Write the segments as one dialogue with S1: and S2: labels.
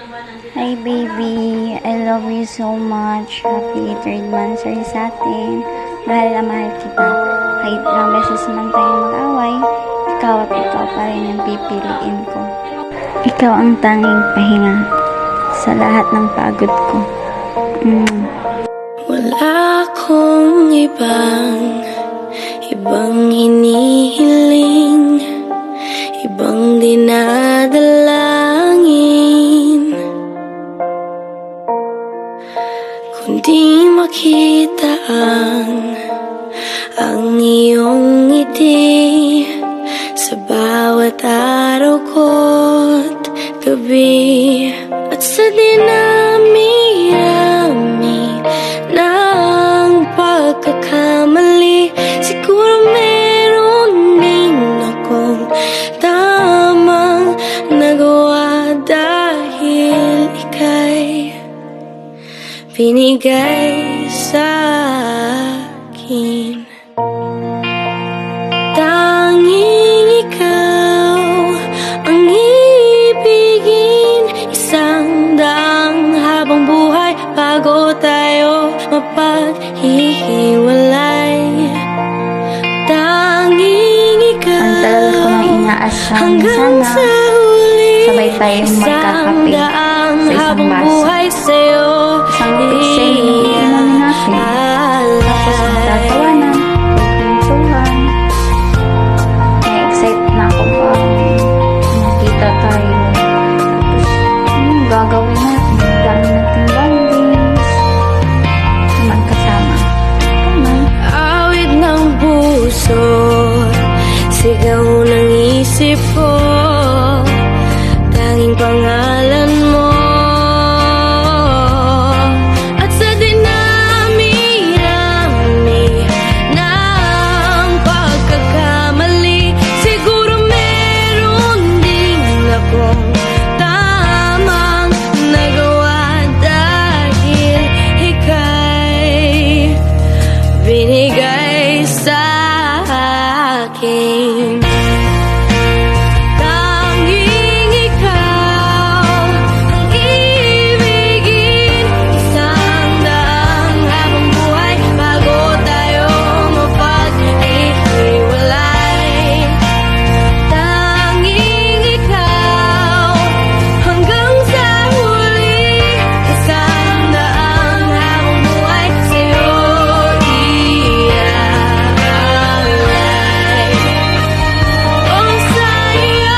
S1: Hi baby, I love you so much. Happy 3rd monthsary sa atin. Mahal na mahal kita. Kahit ilang beses man tayo mag-away, ikaw at ikaw pa rin yung pipiliin ko. Ikaw ang tanging pahinga sa lahat ng pagod ko.
S2: Wala akong ibang hinihiling, ibang dinadalangin, kundi makita ang iyong ngiti sa bawat araw ko't gabi. At sa dinami-rami ng pagkakamali, siguro meron din akong tamang nagawa dahil ika'y binigay sa akin. Tanging ikaw ang ibigin, isang daang habang buhay bago tayo mapaghihiwalay. Tanging ikaw
S1: Ang tagal ko nang inaasam
S2: hanggang
S1: sana
S2: sa huli,
S1: sabay tayong
S2: isang
S1: magkakape
S2: daang
S1: sa isang
S2: habang
S1: baso.
S2: buhay sa'yo.
S1: Isang litseng iinumin natin. Tapos magtatawanan, magpinsuhan. Na-excite na ako ba makita tayo. Tapos gagawin natin. Dami nating bondings. Magkasama. Kaman.
S2: Awit ng puso, sigaw ng isip ko, tanging pangalan mo. At sa dinami-rami ng pagkakamali, siguro meron din akong tamang nagawa dahil ika'y binigay sa akin. Tanging ikaw ang ibigin, isang daang habang buhay bago tayo mapaghihiwalay. Tanging ikaw hanggang sa huli, isang daang habang buhay sa'yo iaalay. Oh, sa'yo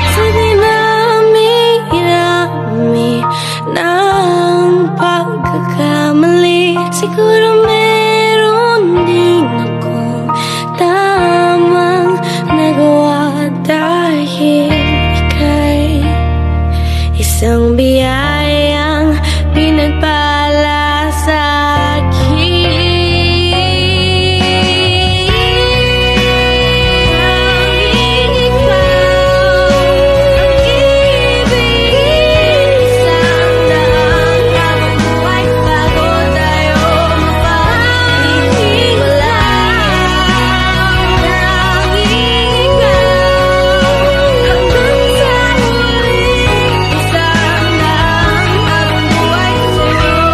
S2: sa dinami-rami ng pagkakamali, siguro meron din akong tamang nagawa dahil ika'y isang biyayang pinagpala sa akin. Tanging ikaw ang ibigin, isang daang habang buhay bago tayo mapaghihiwalay. Tanging ikaw hanggang sa huli, isang daang habang buhay sa'yo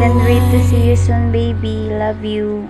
S1: Can't wait to see you soon baby. Love you.